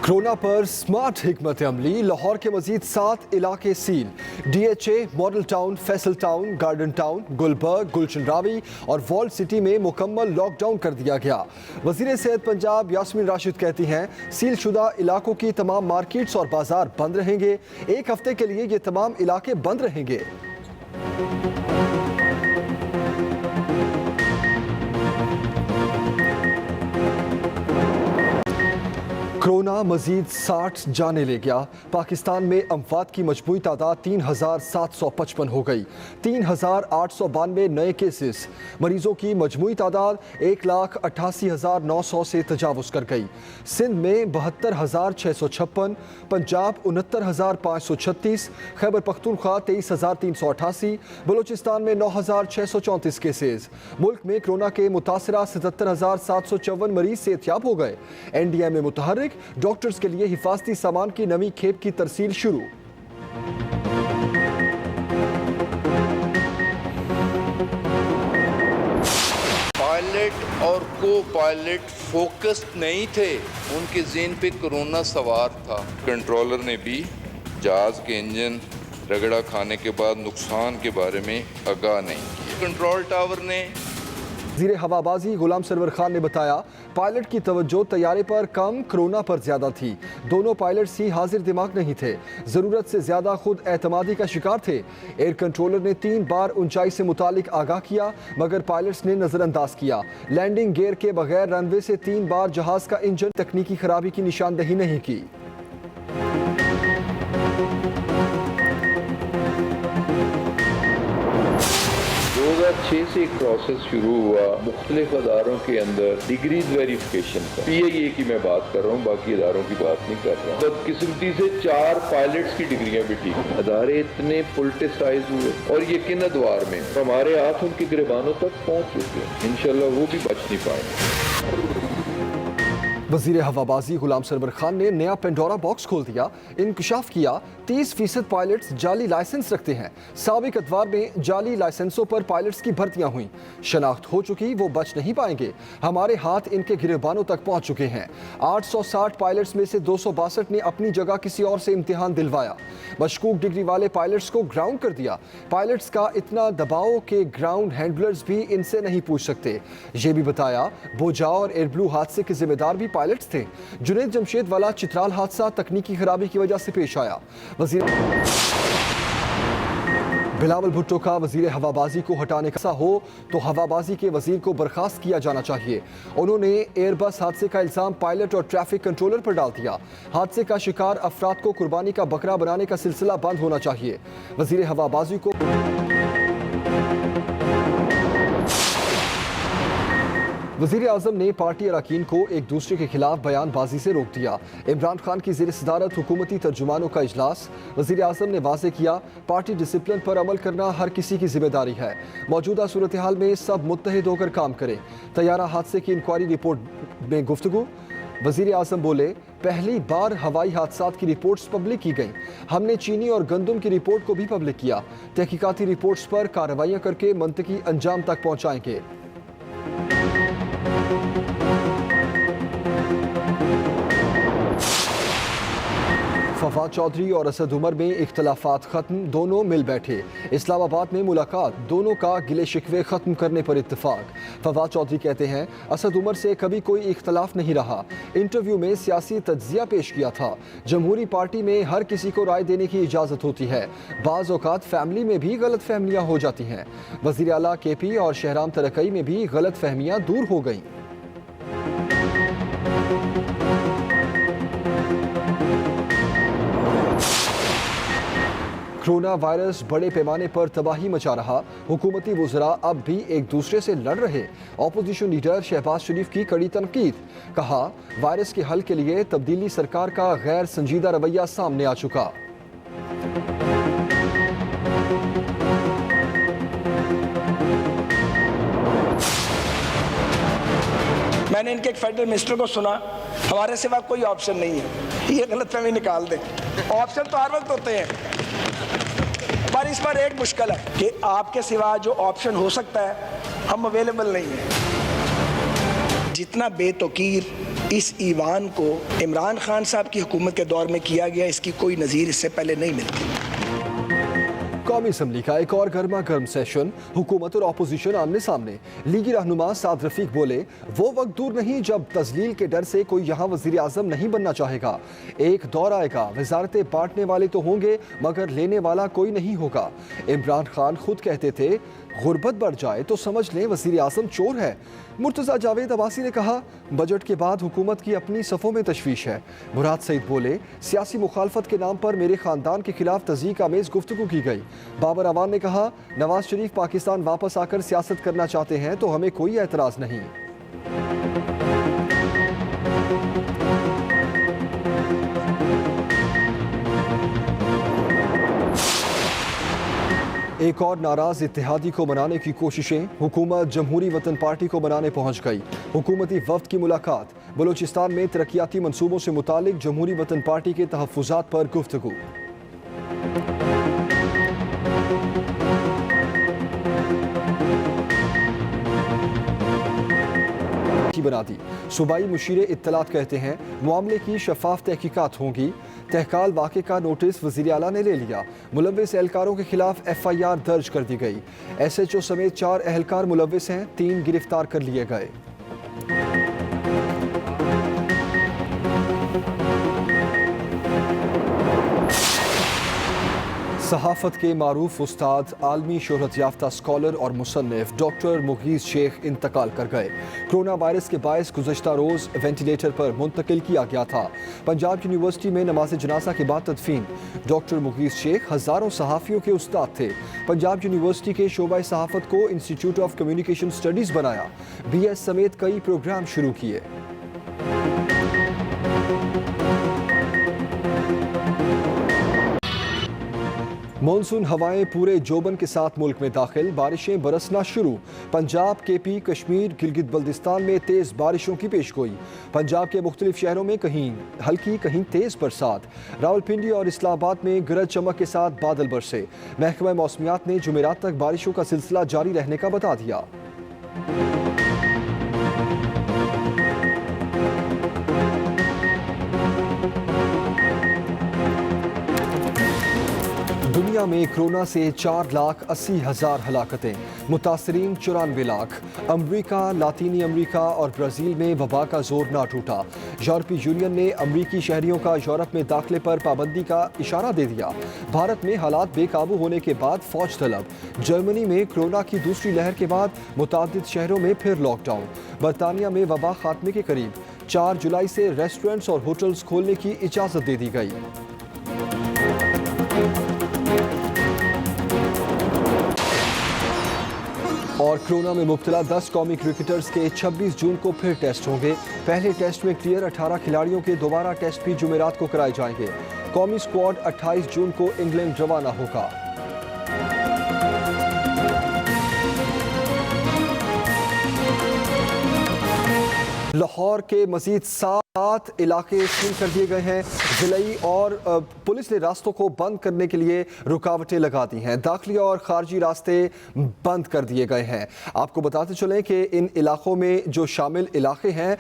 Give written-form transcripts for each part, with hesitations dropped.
Corona पर smart हिकमत अमली। लाहौर के मजीद 7 इलाके सील। DHA, Model Town, Faisal Town, Garden Town, Gulberg, Gulshan Ravi और वॉल्ड सिटी में मुकम्मल लॉकडाउन कर दिया गया। वज़ीर सेहत पंजाब यास्मीन राशिद कहती हैं सील शुदा इलाकों की तमाम मार्केट्स और बाजार बंद रहेंगे। 1 हफ्ते के लिए ये तमाम इलाके बंद रहेंगे। कोरोना मजीद 60 जाने ले गया। पाकिस्तान में अमवात की मजमूई तादाद 3755 हो गई। 3892 नए केसेस। मरीजों की मजमूई तादाद 1,88,900 से तजावुज कर गई। सिंध में 72,656, पंजाब 69,536, खैबर पख्तूनख्वा 23,388, बलूचिस्तान में 9,634 केसेस। मुल्क में कोरोना के मुतासरा 77,754 मरीज सेहतयाब हो गए। NDA में मुतहर्रिक। डॉक्टर्स के लिए हिफाजती सामान की नवी खेप की तरसील शुरू। पायलट और को पायलट फोकस्ड नहीं थे, उनके ज़हन पे कोरोना सवार था। कंट्रोलर ने भी जहाज के इंजन रगड़ा खाने के बाद नुकसान के बारे में आगाह नहीं किया। कंट्रोल टावर ने वज़ीर हवाबाजी गुलाम सरवर खान ने बताया पायलट की तवज्जो तैयारे पर कम, कोरोना पर ज्यादा थी। दोनों पायलट्स ही हाजिर दिमाग नहीं थे, जरूरत से ज्यादा खुद एतमादी का शिकार थे। एयर कंट्रोलर ने 3 बार ऊंचाई से मुतालिक आगाह किया, मगर पायलट्स ने नजरअंदाज किया। लैंडिंग गियर के बगैर रनवे से 3 बार जहाज का इंजन तकनीकी खराबी की निशानदही नहीं की। 2006 से एक प्रोसेस शुरू हुआ मुख्तलिफ अदारों के अंदर डिग्रीज वेरिफिकेशन का। PIA की मैं बात कर रहा हूँ, बाकी अदारों की बात नहीं कर रहा हूँ। बदकिस्मती से 4 पायलट्स की डिग्रियां भी ठीक। अदारे इतने पोलिटिसाइज हुए और ये किन अदवार में हमारे हाथ उनके गिरबानों तक पहुँच चुके हैं। इंशाल्लाह वो भी बच नहीं पाएंगे। वज़ीर हवाबाजी गुलाम सरवर खान ने नया पेंडोरा बॉक्स खोल दिया। इंकशाफ किया 30% पायलट्स जाली लाइसेंस रखते हैं। साबिक अदवार में जाली लाइसेंसों पर पायलट्स की भर्तियां हुई। शनाख्त हो चुकी, वो बच नहीं पाएंगे। हमारे हाथ इनके गिरबानों तक पहुंच चुके हैं। 860 पायलट्स में से 262 ने अपनी जगह किसी और से इम्तिहान दिलवाया। मशकूक डिग्री वाले पायलट्स को ग्राउंड कर दिया। पायलट्स का इतना दबाव के ग्राउंड हैंडलर्स भी इनसे नहीं पूछ सकते। ये भी बताया बोजा और एयरब्लू हादसे के जिम्मेदार भी पायलट्स थे। जुनैद जमशेद वाला चित्राल हादसा तकनीकी खराबी की वजह से पेश आया। बिलावल भुट्टो का वजीर हवाबाजी को हटाने का हो तो हवाबाजी के वजीर को बर्खास्त किया जाना चाहिए। उन्होंने एयरबस हादसे का इल्जाम पायलट और ट्रैफिक कंट्रोलर पर डाल दिया। हादसे का शिकार अफराद को कुर्बानी का बकरा बनाने का सिलसिला बंद होना चाहिए। वजीर हवाबाजी को वज़ीर आज़म ने पार्टी अरकान को एक दूसरे के खिलाफ बयानबाजी से रोक दिया। इमरान खान की ज़ेर सदारत हुकूमती तर्जुमानों का इजलास। वज़ीर आज़म ने वाज़े किया पार्टी डिसिप्लिन पर अमल करना हर किसी की जिम्मेदारी है। मौजूदा सूरत हाल में सब मुत्तहिद होकर काम करें। तैयारा हादसे की इंक्वायरी रिपोर्ट में गुफ्तगू। वज़ीर आज़म बोले पहली बार हवाई हादसात की रिपोर्ट्स पब्लिक की गई। हमने चीनी और गंदम की रिपोर्ट को भी पब्लिक किया। तहकीकाती रिपोर्ट्स पर कार्रवाइयाँ करके मंतकी अंजाम तक पहुँचाएंगे। फवाद चौधरी और असद उमर में इख्तलाफात खत्म, दोनों मिल बैठे। इस्लामाबाद में मुलाकात, दोनों का गिले शिकवे खत्म करने पर इत्तेफाक। फवाद चौधरी कहते हैं असद उमर से कभी कोई इख्तलाफ नहीं रहा। इंटरव्यू में सियासी तज्जिया पेश किया था। जमहूरी पार्टी में हर किसी को राय देने की इजाज़त होती है। बाज़ औक़ात फैमिली में भी गलत फहमियाँ हो जाती हैं। वज़ीर आला KP और शहराम तरक्की में भी गलत फहमियाँ दूर हो गईं। कोरोना वायरस बड़े पैमाने पर तबाही मचा रहा। हुकूमती वुज़रा अब भी एक दूसरे से लड़ रहे। अपोजिशन लीडर शहबाज शरीफ की कड़ी तनकीद। कहा वायरस के हल के लिए तब्दीली सरकार का गैर संजीदा रवैया सामने आ चुका। मैंने इनके एक फेडरल मिनिस्टर को सुना हमारे सिवा कोई ऑप्शन नहीं है। ये गलतफहमी निकाल दें। ऑप्शन तो हर वक्त होते हैं, पर इस पर एक मुश्किल है कि आपके सिवा जो ऑप्शन हो सकता है हम अवेलेबल नहीं है। जितना बेतौकीर इस ईवान को इमरान खान साहब की हुकूमत के दौर में किया गया, इसकी कोई नज़ीर इससे पहले नहीं मिलती। कौमी असम्बली का एक और गर्मा गर्म सेशन, हुकूमत और अपोजिशन आमने सामने। लीगी रहनुमा साद रफीक बोले, वो वक्त दूर नहीं जब तजलील के डर से कोई यहाँ वजीर आजम नहीं बनना चाहेगा। एक दौर आएगा, वजारतें बांटने वाले तो होंगे मगर लेने वाला कोई नहीं होगा। इमरान खान खुद कहते थे गुर्बत बढ़ जाए तो समझ लें वजीर आजम चोर है। मुर्तज़ा जावेद अब्बासी ने कहा, बजट के बाद हुकूमत की अपनी सफ़ों में तशवीश है। मुराद सईद बोले, सियासी मुखालफत के नाम पर मेरे ख़ानदान के खिलाफ तज़यीक़ आमेज़ गुफ्तगू की गई। बाबर अवान ने कहा, नवाज शरीफ पाकिस्तान वापस आकर सियासत करना चाहते हैं तो हमें कोई एतराज़ नहीं। एक और नाराज इत्तेहादी को मनाने की कोशिशें, हुकूमत जमहूरी वतन पार्टी को मनाने पहुंच गई। हुकूमती वफ्द की मुलाकात, बलूचिस्तान में तरक्याती मंसूबों से मुतालिक जमहूरी वतन पार्टी के तहफ़्फ़ुज़ात पर गुफ्तगू। बना दी। सूबाई मुशीर इत्तलात कहते हैं मामले की शफाफ तहकीकात होंगी। तहकाल वाक़े का नोटिस वज़ीर आला ने ले लिया। मुलव्विस एहलकारों के खिलाफ FIR दर्ज कर दी गई। SHO समेत 4 एहलकार मुलव्विस हैं, 3 गिरफ्तार कर लिए गए। सहाफ़त के मारूफ उस्ताद, आलमी शोहरत याफ्ता स्कॉलर और मुसन्निफ डॉक्टर मुगीज़ शेख इंतकाल कर गए। कोरोना वायरस के बायस गुज़श्ता रोज़ वेंटिलेटर पर मुंतकिल किया गया था। पंजाब यूनिवर्सिटी में नमाज जनाजा के बाद तदफीन। डॉक्टर मुगीज़ शेख हज़ारों सहाफ़ियों के उस्ताद थे। पंजाब यूनिवर्सिटी के शोबा सहाफ़त को इंस्टीट्यूट ऑफ कम्युनिकेशन स्टडीज़ बनाया। BS समेत कई प्रोग्राम शुरू किए। मॉनसून हवाएं पूरे जोबन के साथ मुल्क में दाखिल, बारिशें बरसना शुरू। पंजाब, KP, कश्मीर, गिलगित बल्दिस्तान में तेज़ बारिशों की पेशगोई। पंजाब के मुख्तलिफ शहरों में कहीं हल्की कहीं तेज़ बरसात। रावलपिंडी और इस्लामाबाद में गरज चमक के साथ बादल बरसे। महकमा मौसमियात ने जुमेरात तक बारिशों का सिलसिला जारी रहने का बता दिया। दुनिया में कोरोना से 4,80,000 हलाकतें, मुतासरीन 94 लाख। अमरीका, लातीनी अमरीका और ब्राज़ील में वबा का जोर ना टूटा। यूरोपीय यूनियन ने अमरीकी शहरियों का यूरोप में दाखिले पर पाबंदी का इशारा दे दिया। भारत में हालात बेकाबू होने के बाद फौज तलब। जर्मनी में कोरोना की दूसरी लहर के बाद मुतादिद शहरों में फिर लॉकडाउन। बरतानिया में वबा खात्मे के करीब। 4 जुलाई से रेस्टोरेंट्स और होटल्स खोलने की इजाज़त दे दी गई। और कोरोना में मुब्तला 10 कौमी क्रिकेटर्स के 26 जून को फिर टेस्ट होंगे। पहले टेस्ट में क्लियर 18 खिलाड़ियों के दोबारा टेस्ट भी जुमेरात को कराए जाएंगे। कौमी स्क्वाड 28 जून को इंग्लैंड रवाना होगा। लाहौर के मजीद 7 इलाके सील कर दिए गए हैं। ज़िलाई और पुलिस ने रास्तों को बंद करने के लिए रुकावटें लगा दी हैं। दाखिली और खारजी रास्ते बंद कर दिए गए हैं। आपको बताते चलें कि इन इलाकों में जो शामिल इलाके हैं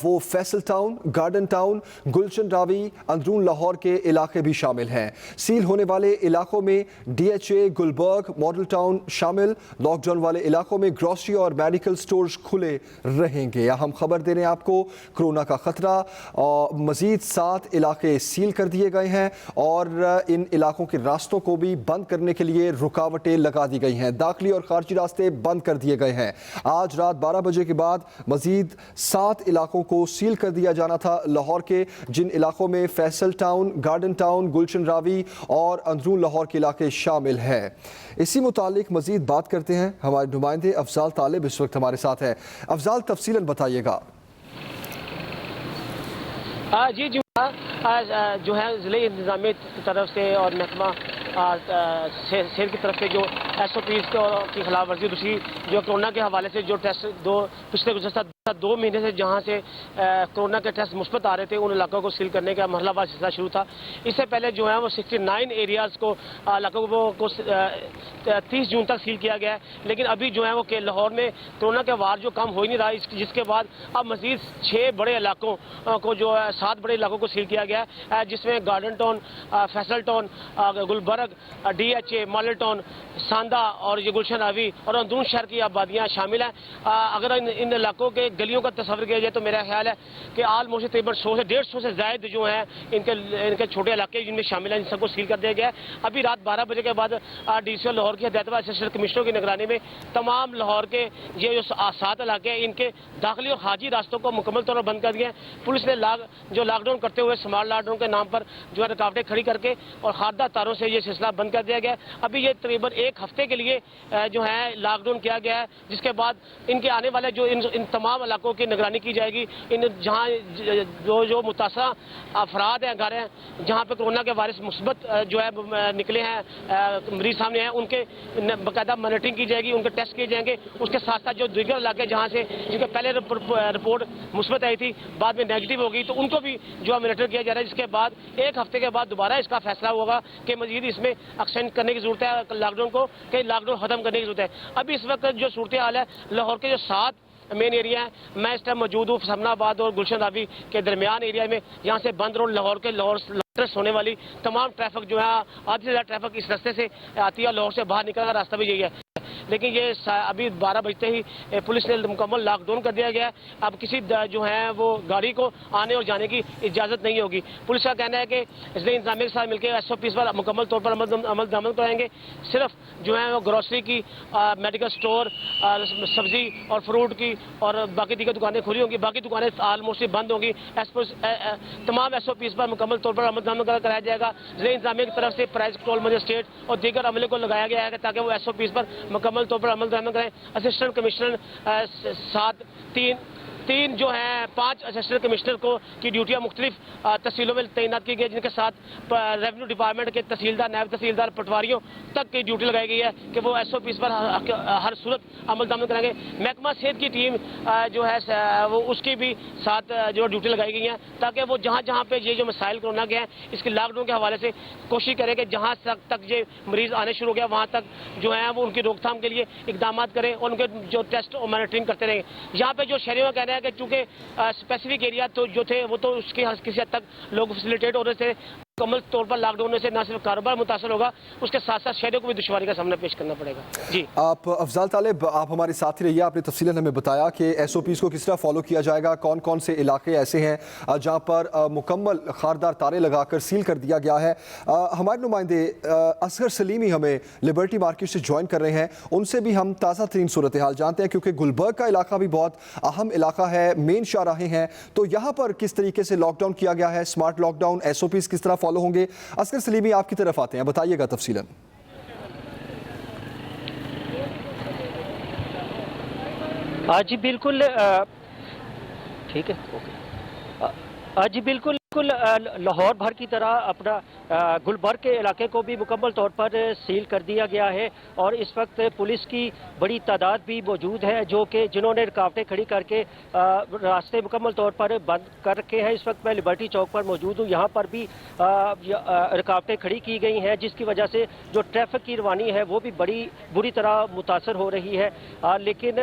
वो फैसल टाउन, गार्डन टाउन, गुलशन रावी, अंदरून लाहौर के इलाके भी शामिल हैं। सील होने वाले इलाकों में DHA, गुलबर्ग, मॉडल टाउन शामिल। लॉकडाउन वाले इलाकों में ग्रॉसरी और मेडिकल स्टोर्स खुले रहेंगे। हम खबर दे रहे हैं आपको, कोरोना का खतरा और मजीद 7 इलाके सील कर दिए गए हैं और इन इलाकों के रास्तों को भी बंद करने के लिए रुकावटें लगा दी गई हैं। दाखिली और खारजी रास्ते बंद कर दिए गए हैं। आज रात 12 बजे के बाद मजीद 7 इलाकों को सील कर दिया जाना था लाहौर के, जिन इलाकों में फैसल टाउन, गार्डन टाउन, गुलशन रावी और अंदरून लाहौर के इलाके शामिल हैं। इसी मुतालिक मजीद बात करते हैं, हमारे नुमाइंदे अफजाल तालिब इस वक्त हमारे साथ है। अफजाल, तफसीलन बताइएगा। जी जो है ज़िले इंतज़ामिया की तरफ से और महकमा सेहत की तरफ से जो SOPs की खिलाफ वर्जी, दूसरी जो कोरोना के हवाले से जो टेस्ट पिछले गुज़श्ता 2 महीने से जहां से कोरोना के टेस्ट मुस्बत आ रहे थे, उन इलाकों को सील करने का मरहलावार सिलसिला शुरू था। इससे पहले जो है वो 69 एरियाज़ को इलाकों को 30 जून तक सील किया गया है, लेकिन अभी जो है वो लाहौर में कोरोना के वार जो कम हो ही नहीं रहा, जिसके बाद अब मजीद 6 बड़े इलाकों को जो है 7 बड़े इलाकों को सील किया गया है, जिसमें Garden Town, Faisal Town, Gulberg, DHA, Model Town, Sanda और ये गुलशन हावी और अंदरून शहर की आबादियाँ शामिल हैं। अगर इन इलाकों के गलियों का तस्वर किया जाए तो मेरा ख्याल है कि ऑलमोस्ट तकरीबन 100 से 150 से ज़ायद जो हैं इनके छोटे इलाके जिनमें शामिल हैं, इन सबको सील कर दिया गया है। अभी रात 12 बजे के बाद DCO लाहौर की हदायत असिस्टेंट कमिश्नरों की निगरानी में तमाम लाहौर के ये जो 7 इलाके हैं, इनके दाखिली और खारजी रास्तों को मुकम्मल तौर पर बंद कर दिए हैं। पुलिस ने लॉकडाउन करते हुए स्मार्ट लॉकडाउन के नाम पर जो है रुकावटें खड़ी करके और खारदा तारों से ये सिलसिला बंद कर दिया गया है। अभी ये तकरीबन 1 हफ्ते के लिए जो है लॉकडाउन किया गया है, जिसके बाद इनके आने वाले जो इन तमाम इलाकों की निगरानी की जाएगी। इन जहाँ जो मुतासरा अफराद हैं, घर हैं जहाँ पे कोरोना के वायरस मुस्बत जो है निकले हैं, मरीज सामने हैं, उनके बाकायदा मॉनिटरिंग की जाएगी, उनके टेस्ट किए जाएंगे। उसके साथ साथ जो दीगर इलाके जहाँ से जिनके पहले रिपोर्ट मुस्बत आई थी, बाद में नेगेटिव हो गई, तो उनको भी जो है मॉनिटर किया जा रहा है। जिसके बाद 1 हफ्ते के बाद दोबारा इसका फैसला होगा कि मजीद इसमें एक्सटेंड करने की जरूरत है लॉकडाउन को, कि लॉकडाउन खत्म करने की जरूरत है। अभी इस वक्त जो सूरत हाल है लाहौर के जो 7 मेन एरिया है, मैं इस टाइम मौजूद हूँ समनाबाद और गुलशन रावी के दरमियान एरिया में। यहाँ से बंद रोड लाहौर होने वाली तमाम ट्रैफिक जो है, आधी से ज़्यादा ट्रैफिक इस रास्ते से आती है। लाहौर से बाहर निकलने का रास्ता भी यही है, लेकिन ये अभी 12 बजते ही पुलिस ने मुकम्मल लॉकडाउन कर दिया गया है। अब किसी जो है वो गाड़ी को आने और जाने की इजाज़त नहीं होगी। पुलिस का कहना है कि इसलिए इंतजामिया के साथ मिलकर SOPs पर मुकम्मल तौर पर अमल कराएंगे। सिर्फ जो है वो ग्रोसरी की, मेडिकल स्टोर, सब्जी और फ्रूट की और बाकी दीगर दुकानें खुली होंगी, बाकी दुकानें ऑलमोस्ट बंद होंगी। तमाम SOPs पर मुकम्मल तौर पर अमल कराया जाएगा। जिले इंतजामिया की तरफ से प्राइस कंट्रोल मजिस्ट्रेट और दीगर अमले को लगाया गया है ताकि वो SOPs पर मुकम्मल तौर पर अमल करें। असिस्टेंट कमिश्नर 3 जो हैं 5 असिस्टेंट कमिश्नर की ड्यूटियाँ मुख्तलिफ तहसीलों में तैनात की गई, जिनके साथ रेवेन्यू डिपार्टमेंट के तहसीलदार, नायब तहसीलदार, पटवारियों तक की ड्यूटी लगाई गई है कि वो SOPs पर हर सूरत अमल करेंगे। महकमा सेहत की टीम जो है वो उसकी भी साथ जो ड्यूटी लगाई गई है ताकि वो जहाँ पे ये जो मसाइल कोरोना के हैं, इसके लॉकडाउन के हवाले से कोशिश करें कि जहाँ तक ये मरीज आने शुरू हो गया वहाँ तक जो है वो उनकी रोकथाम के लिए इकदाम करें और उनके जो टेस्ट और मॉनिटरिंग करते रहेंगे। यहाँ पे जो शहरियों का कहना है कि चूंकि स्पेसिफिक एरिया तो जो थे वो तो उसके किसी हद तक लोग फैसिलिटेट हो रहे थे। मुकम्मल तौर पर लॉकडाउन से न सिर्फ कारोबार मुतासर होगा, उसके साथ साथ शहरों को भी दुश्वारी का सामना पेश करना पड़ेगा। जी आप अफजाल तालिब, आप हमारे साथ ही रहिए। आपने तफसीलन हमें बताया कि SOPs को किस तरह फॉलो किया जाएगा, कौन कौन से इलाके ऐसे हैं जहां पर मुकम्मल खारदार तारे लगाकर सील कर दिया गया है। हमारे नुमाइंदे असगर सलीमी हमें लिबर्टी मार्केट से ज्वाइन कर रहे हैं, उनसे भी हम ताज़ा तरीन सूरत हाल जानते हैं, क्योंकि गुलबर्ग का इलाका भी बहुत अहम इलाका है, मेन शाहराहें हैं, तो यहाँ पर किस तरीके से लॉकडाउन किया गया है, स्मार्ट लॉकडाउन, SOPs किस तरह फॉलो होंगे। असगर सलीमी आपकी तरफ आते हैं, बताइएगा तफसीलन। जी बिल्कुल, ठीक है, ओके। जी बिल्कुल लाहौर भर की तरह अपना गुलबर्ग के इलाके को भी मुकम्मल तौर पर सील कर दिया गया है और इस वक्त पुलिस की बड़ी तादाद भी मौजूद है जिन्होंने रुकावटें खड़ी करके रास्ते मुकम्मल तौर पर बंद कर रखे हैं। इस वक्त मैं लिबर्टी चौक पर मौजूद हूँ, यहाँ पर भी रुकावटें खड़ी की गई हैं, जिसकी वजह से जो ट्रैफिक की रवानी है वो भी बड़ी बुरी तरह मुतासर हो रही है। लेकिन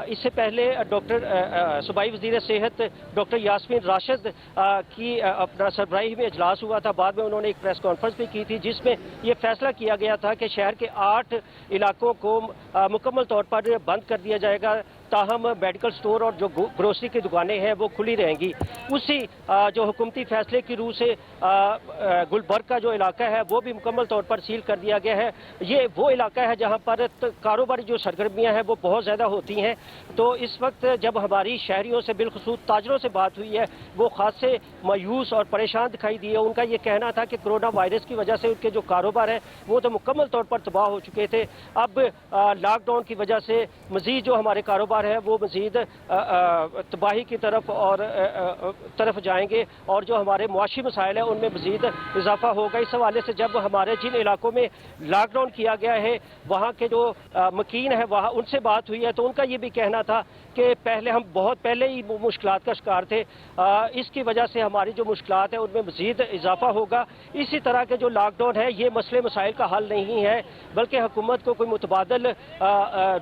इससे पहले डॉक्टर सूबाई वज़ीर सेहत डॉक्टर यास्मीन राशिद की अपना सरबराही में इजलास हुआ था। बाद में उन्होंने एक प्रेस कॉन्फ्रेंस भी की थी जिसमें यह फैसला किया गया था कि शहर के 8 इलाकों को मुकम्मल तौर पर बंद कर दिया जाएगा, ताहम मेडिकल स्टोर और जो ग्रोसरी की दुकानें हैं वो खुली रहेंगी। उसी जो हुकूमती फैसले की रूह से गुलबर्ग का जो इलाका है वो भी मुकम्मल तौर पर सील कर दिया गया है। ये वो इलाका है जहां पर कारोबारी जो सरगर्मियां हैं वो बहुत ज़्यादा होती हैं। तो इस वक्त जब हमारी शहरियों से बिलखुसूस ताजरों से बात हुई है, वो खास से मायूस और परेशान दिखाई दिए। उनका ये कहना था कि कोरोना वायरस की वजह से उनके जो कारोबार हैं वो तो मुकम्मल तौर पर तबाह हो चुके थे। अब लॉकडाउन की वजह से मज़ीद जो हमारे कारोबार कारोबार है वो मज़ीद तबाही की तरफ और तरफ जाएंगे और जो हमारे मुआशी मसाइल हैं उनमें मज़ीद इजाफा होगा। इस हवाले से जब हमारे जिन इलाकों में लॉकडाउन किया गया है वहाँ के जो मकीन है वहाँ उनसे बात हुई है तो उनका ये भी कहना था कि पहले हम बहुत पहले ही मुश्किलात का शिकार थे, इसकी वजह से हमारी जो मुश्किलात है उनमें मज़ीद इजाफा होगा। इसी तरह के जो लॉकडाउन है ये मसले मसाइल का हल नहीं है, बल्कि हुकूमत को कोई मुतबादल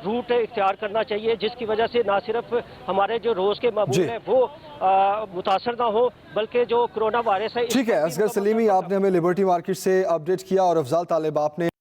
रूट इख्तियार करना चाहिए जिसकी वजह से ना सिर्फ हमारे जो रोज़ के मामूल हैं वो मुतासर ना हो बल्कि जो कोरोना वायरस है। ठीक है, असगर सलीमी आपने हमें लिबर्टी मार्केट से अपडेट किया और अफजाल तालिब आपने